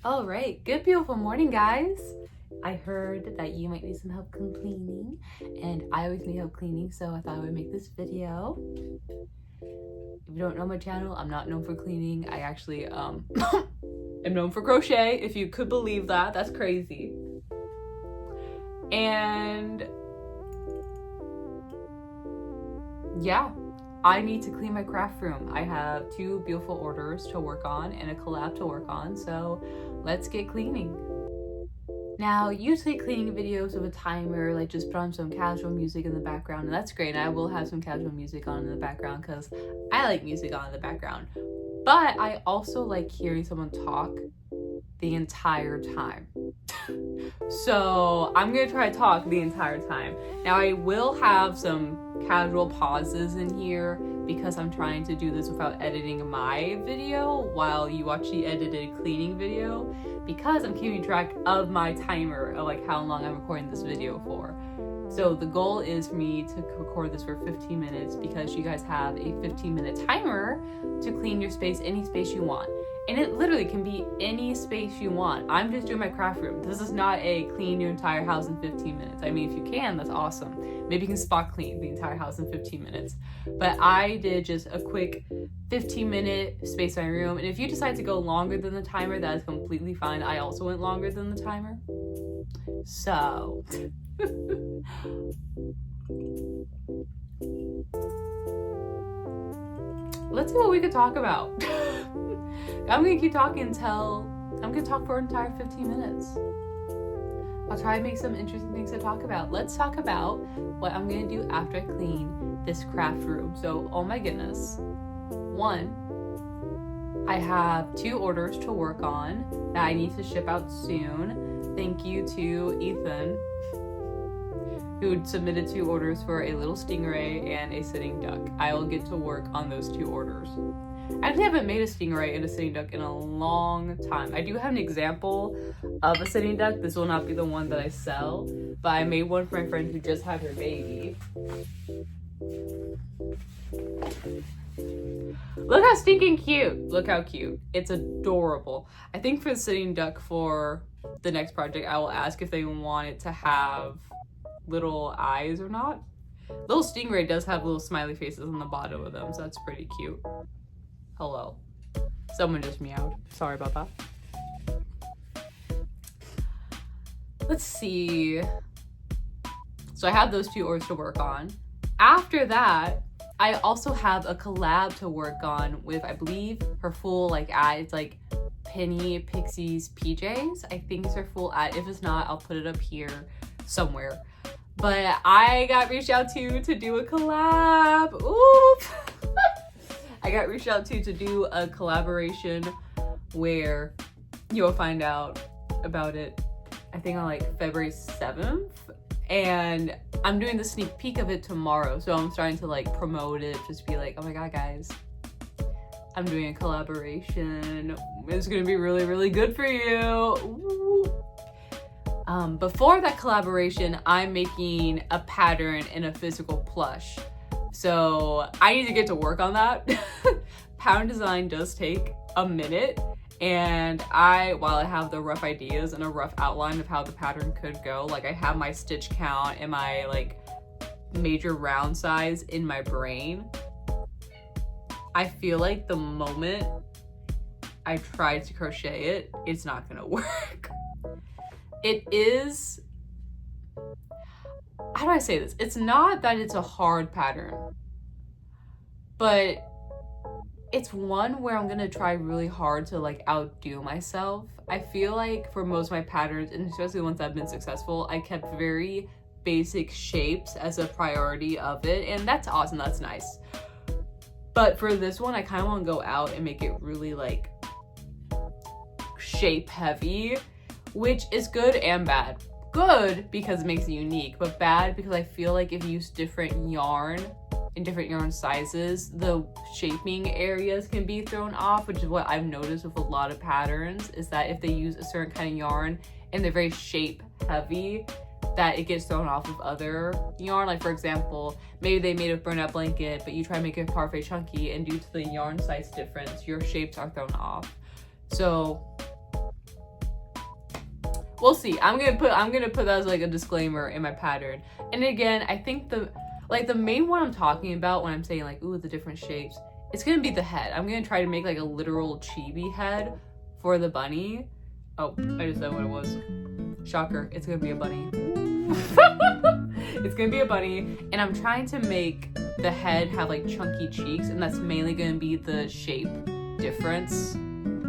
All right, good beautiful morning, guys. I heard that you might need some help cleaning, and I always need help cleaning, so I thought I would make this video. If you don't know my channel, I'm not known for cleaning. I actually am known for crochet, if you could believe that. That's crazy. And yeah, I need to clean my craft room. I have 2 beautiful orders to work on and a collab to work on, so let's get cleaning. Now, usually cleaning videos with a timer, like just put on some casual music in the background, and that's great. And I will have some casual music on in the background because I like music on in the background. But I also like hearing someone talk the entire time. So I'm gonna try to talk the entire time. Now I will have some casual pauses in here because I'm trying to do this without editing my video while you watch the edited cleaning video, because I'm keeping track of my timer of like how long I'm recording this video for. So the goal is for me to record this for 15 minutes because you guys have a 15-minute timer to clean your space, any space you want. And it literally can be any space you want. I'm just doing my craft room. This is not a clean your entire house in 15 minutes. I mean, if you can, that's awesome. Maybe you can spot clean the entire house in 15 minutes. But I did just a quick 15-minute space in my room. And if you decide to go longer than the timer, that is completely fine. I also went longer than the timer. So let's see what we could talk about. I'm gonna keep talking I'm gonna talk for an entire 15 minutes. I'll try to make some interesting things to talk about. Let's talk about what I'm gonna do after I clean this craft room. So, oh my goodness. 1, I have 2 orders to work on that I need to ship out soon. Thank you to Ethan, who submitted 2 orders for a little stingray and a sitting duck. I will get to work on those 2 orders. I actually haven't made a stingray and a sitting duck in a long time. I do have an example of a sitting duck. This will not be the one that I sell, but I made one for my friend who just had her baby. Look how stinking cute. Look how cute. It's adorable. I think for the sitting duck for the next project, I will ask if they want it to have little eyes or not. Little stingray does have little smiley faces on the bottom of them, so that's pretty cute. Hello. Someone just meowed. Sorry about that. Let's see. So I have those 2 orders to work on. After that, I also have a collab to work on with, I believe, her full ad. It's like Penny Pixies PJs. I think it's her full ad. If it's not, I'll put it up here somewhere. But I got reached out to do a collab. Ooh. I got reached out to do a collaboration where you'll find out about it, I think on February 7th. And I'm doing the sneak peek of it tomorrow. So I'm starting to promote it, just be like, oh my God, guys, I'm doing a collaboration. It's gonna be really, really good for you. Ooh. Before that collaboration, I'm making a pattern in a physical plush. So I need to get to work on that. Pattern design does take a minute. And while I have the rough ideas and a rough outline of how the pattern could go, I have my stitch count and my major round size in my brain, I feel like the moment I try to crochet it, it's not gonna work. It is, how do I say this? It's not that it's a hard pattern, but it's one where I'm gonna try really hard to outdo myself. I feel like for most of my patterns, and especially the ones that have been successful, I kept very basic shapes as a priority of it, and that's awesome, that's nice. But for this one, I kind of want to go out and make it really shape heavy, which is good and bad. Good because it makes it unique, but bad because I feel like if you use different yarn in different yarn sizes, the shaping areas can be thrown off, which is what I've noticed with a lot of patterns, is that if they use a certain kind of yarn and they're very shape heavy, that it gets thrown off of other yarn. For example, maybe they made a burnout blanket, but you try to make it parfait chunky, and due to the yarn size difference, your shapes are thrown off. So We'll see. I'm gonna put that as like a disclaimer in my pattern. And again, I think the main one I'm talking about when I'm saying like, ooh, the different shapes, it's gonna be the head. I'm gonna try to make like a literal chibi head for the bunny. Oh, I just said what it was. Shocker, it's gonna be a bunny. It's gonna be a bunny, and I'm trying to make the head have like chunky cheeks, and that's mainly gonna be the shape difference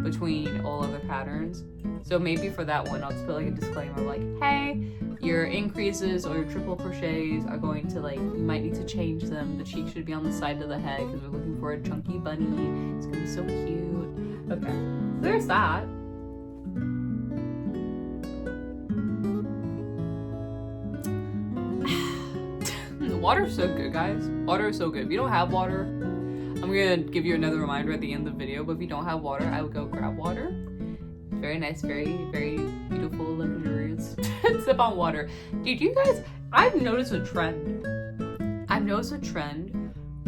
between all other patterns. So maybe for that one, I'll just put like a disclaimer like, hey, your increases or your triple crochets are going to like, you might need to change them. The cheek should be on the side of the head because we're looking for a chunky bunny. It's gonna be so cute. Okay, so there's that. The water's so good, guys. Water is so good. If you don't have water, I'm gonna give you another reminder at the end of the video, but if you don't have water, I would go grab water. Very nice, very, very beautiful, luxurious. Sip on water. Dude, you guys, I've noticed a trend.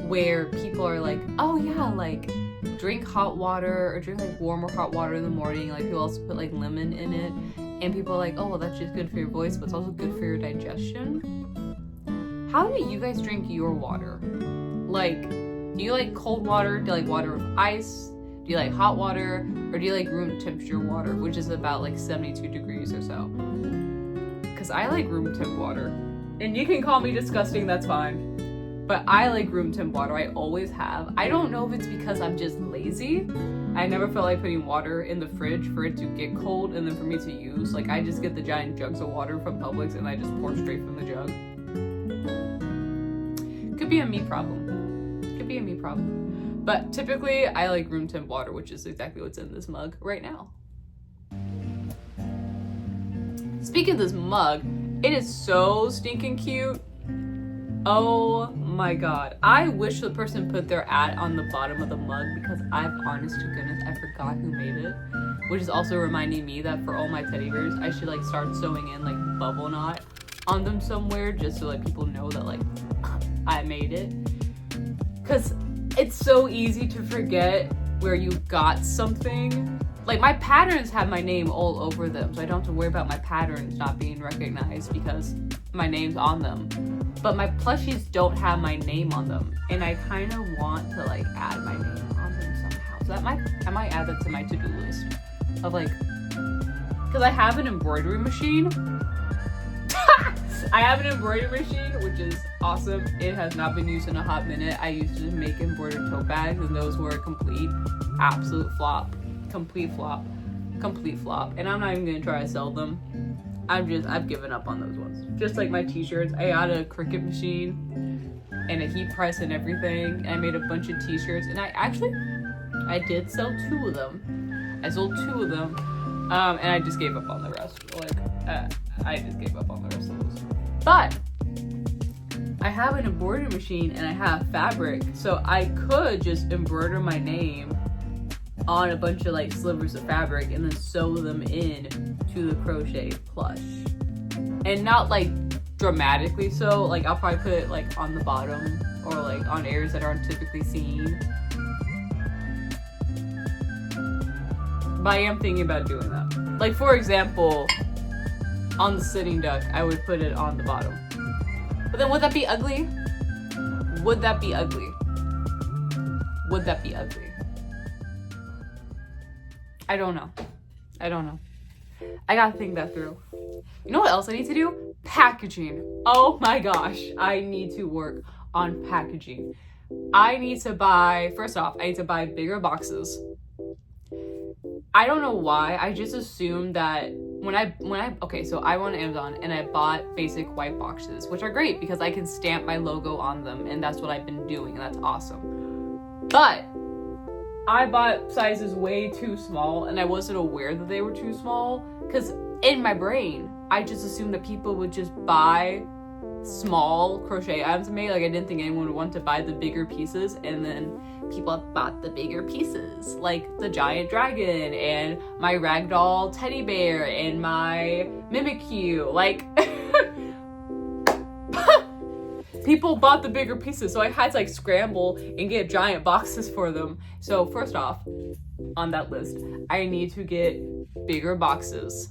Where people are like, oh yeah, like drink hot water or drink like warm or hot water in the morning. Like people also put like lemon in it. And people are like, oh, well, that's just good for your voice, but it's also good for your digestion. How do you guys drink your water? Like, do you like cold water? Do you like water with ice? Do you like hot water? Or do you like room temperature water, which is about like 72 degrees or so? Because I like room temp water. And you can call me disgusting, that's fine. But I like room temp water, I always have. I don't know if it's because I'm just lazy. I never felt like putting water in the fridge for it to get cold and then for me to use. Like I just get the giant jugs of water from Publix and I just pour straight from the jug. Could be a me problem. But typically, I like room temp water, which is exactly what's in this mug right now. Speaking of this mug, it is so stinking cute. Oh my god. I wish the person put their ad on the bottom of the mug because honest to goodness, I forgot who made it. Which is also reminding me that for all my teddy bears, I should like start sewing in like bubble knot on them somewhere just so like people know that like I made it. Because it's so easy to forget where you got something. Like my patterns have my name all over them, so I don't have to worry about my patterns not being recognized because my name's on them. But my plushies don't have my name on them, and I kind of want to like add my name on them somehow. So I might add that to my to-do list of like, because I have an embroidery machine. I have an embroidery machine, which is awesome. It has not been used in a hot minute. I used to make embroidered tote bags, and those were a complete, absolute flop. Complete flop. And I'm not even gonna try to sell them. I've given up on those ones. Just like my t-shirts, I got a Cricut machine and a heat press and everything. And I made a bunch of t-shirts, and I did sell 2 of them. I sold 2 of them, and I just gave up on the rest. I just gave up on the rest of those. But I have an embroidery machine and I have fabric, so I could just embroider my name on a bunch of like slivers of fabric and then sew them in to the crochet plush. And not like dramatically so, like I'll probably put it like on the bottom or like on areas that aren't typically seen. But I am thinking about doing that. Like for example, on the sitting duck, I would put it on the bottom. But then would that be ugly? Would that be ugly? I don't know. I gotta think that through. You know what else I need to do? Packaging. Oh my gosh. I need to work on packaging. First off, I need to buy bigger boxes. I don't know why. I just assumed that so I went on Amazon and I bought basic white boxes, which are great because I can stamp my logo on them, and that's what I've been doing, and that's awesome. But I bought sizes way too small, and I wasn't aware that they were too small because in my brain, I just assumed that people would just buy small crochet items made. Like I didn't think anyone would want to buy the bigger pieces, and then people bought the bigger pieces, like the giant dragon and my ragdoll teddy bear and my Mimikyu. Like people bought the bigger pieces, so I had to like scramble and get giant boxes for them. So first off, on that list, I need to get bigger boxes.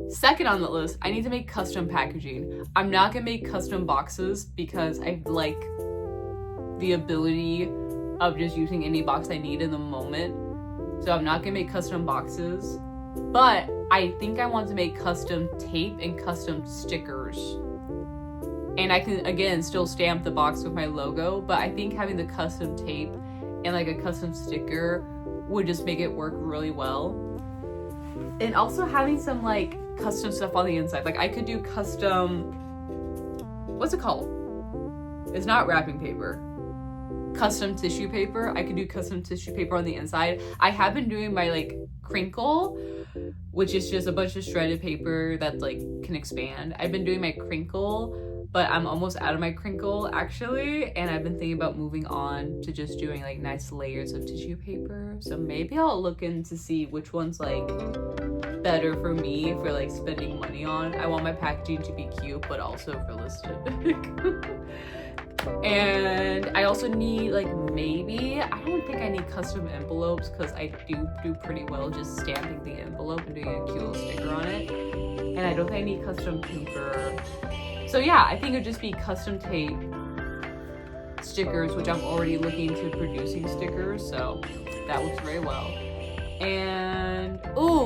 Second on the list, I need to make custom packaging. I'm not gonna make custom boxes because I like the ability of just using any box I need in the moment. So I'm not gonna make custom boxes, but I think I want to make custom tape and custom stickers. And I can, again, still stamp the box with my logo, but I think having the custom tape and like a custom sticker would just make it work really well. And also having some like custom stuff on the inside. Like I could do custom, what's it called? It's not wrapping paper. Custom tissue paper. I could do custom tissue paper on the inside. I have been doing my like crinkle, which is just a bunch of shredded paper that like can expand. I've been doing my crinkle, but I'm almost out of my crinkle actually, and I've been thinking about moving on to just doing like nice layers of tissue paper. So maybe I'll look in to see which one's like better for me for like spending money on. I want my packaging to be cute but also realistic. And I also need like maybe, I don't think I need custom envelopes because I do pretty well just stamping the envelope and doing a cute little sticker on it. And I don't think I need custom paper. So yeah, I think it would just be custom tape, stickers, which I'm already looking into producing stickers, so that works very well. And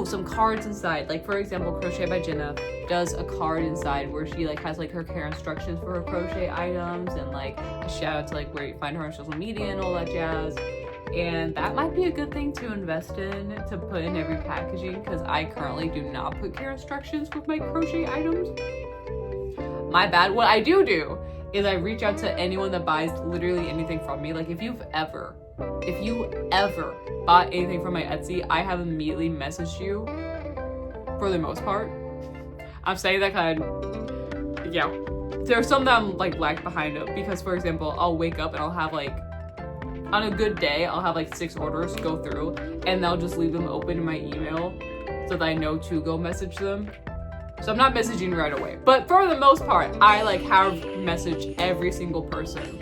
some cards inside. Like for example, Crochet by Jenna does a card inside where she like has like her care instructions for her crochet items and like a shout out to like where you find her on social media and all that jazz. And that might be a good thing to invest in, to put in every packaging, because I currently do not put care instructions with my crochet items. My bad. What I do is I reach out to anyone that buys literally anything from me. Like if you ever bought anything from my Etsy, I have immediately messaged you for the most part. I'm saying that kind of, yeah. There's some that I'm like lag behind of because, for example, I'll wake up and I'll have like, on a good day, I'll have like 6 orders go through and I'll just leave them open in my email so that I know to go message them. So I'm not messaging right away. But for the most part, I like have messaged every single person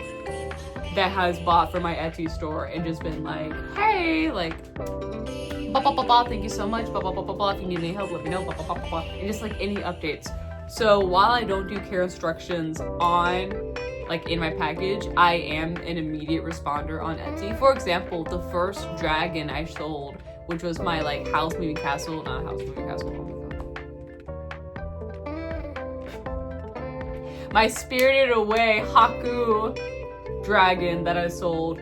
that has bought from my Etsy store and just been like, hey, like, blah, blah, blah, blah, thank you so much, blah, blah, blah, blah, blah, if you need any help, let me know, blah, blah, blah, blah, blah, and just like any updates. So while I don't do care instructions on, like in my package, I am an immediate responder on Etsy. For example, the first dragon I sold, which was my like house moving castle, not house moving castle, oh my god. My Spirited Away Haku dragon that I sold.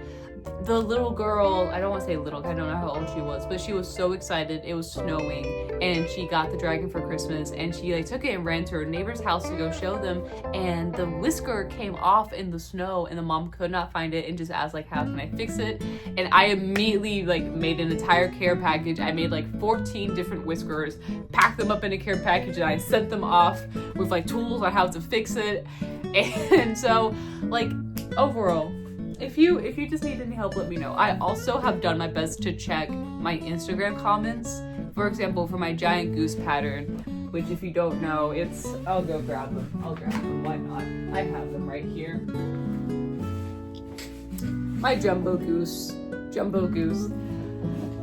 The little girl, I don't want to say little, I don't know how old she was, but she was so excited. It was snowing and she got the dragon for Christmas and she like took it and ran to her neighbor's house to go show them, and the whisker came off in the snow and the mom could not find it and just asked like, how can I fix it? And I immediately like made an entire care package. I made like 14 different whiskers, packed them up in a care package, and I sent them off with like tools on how to fix it. And so like overall, if you just need any help, let me know. I also have done my best to check my Instagram comments. For example, for my giant goose pattern, which if you don't know, it's, I'll go grab them. I'll grab them, why not? I have them right here. My jumbo goose.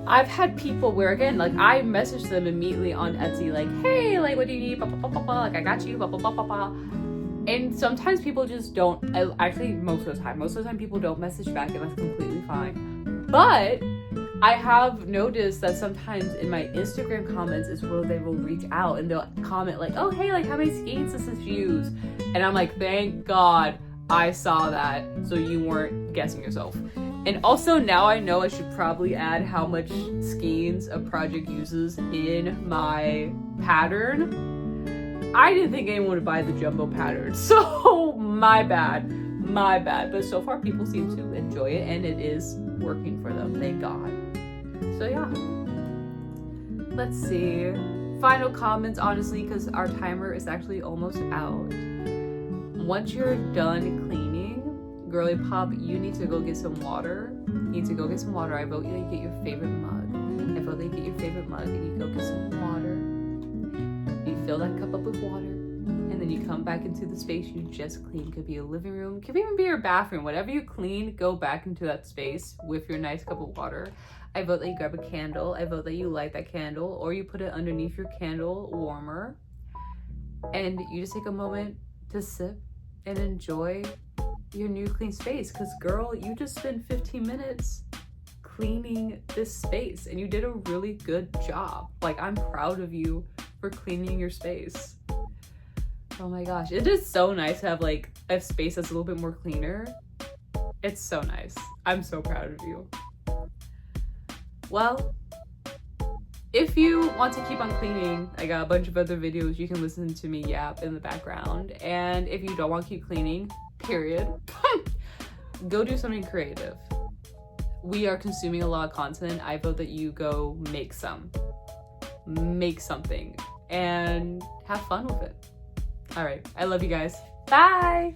I've had people where, again, like I messaged them immediately on Etsy, like, hey, like, what do you need? Blah, blah, blah, blah, blah. Like, I got you, blah, blah, blah, blah, blah. And sometimes people just don't, actually most of the time people don't message back, and that's completely fine. But I have noticed that sometimes in my Instagram comments is where they will reach out and they'll comment like, oh, hey, like how many skeins does this use? And I'm like, thank God I saw that, so you weren't guessing yourself. And also now I know I should probably add how much skeins a project uses in my pattern. I didn't think anyone would buy the jumbo pattern, so my bad. But so far people seem to enjoy it and it is working for them, thank God. So yeah, let's see. Final comments, honestly, because our timer is actually almost out. Once you're done cleaning, girly pop, you need to go get some water. I vote you get your favorite mug. and you go get some water. You fill that cup up with water, and then you come back into the space you just cleaned. Could be a living room, could even be your bathroom. Whatever you clean, go back into that space with your nice cup of water. I vote that you grab a candle. I vote that you light that candle, or you put it underneath your candle warmer, and you just take a moment to sip and enjoy your new clean space. Because girl, you just spent 15 minutes cleaning this space and you did a really good job. Like, I'm proud of you for cleaning your space. Oh my gosh, it is so nice to have like a space that's a little bit more cleaner. It's so nice. I'm so proud of you. Well, if you want to keep on cleaning, I got a bunch of other videos you can listen to me yap in the background. And if you don't want to keep cleaning, period, go do something creative. We are consuming a lot of content. I vote that you go make something and have fun with it. All right, I love you guys. Bye.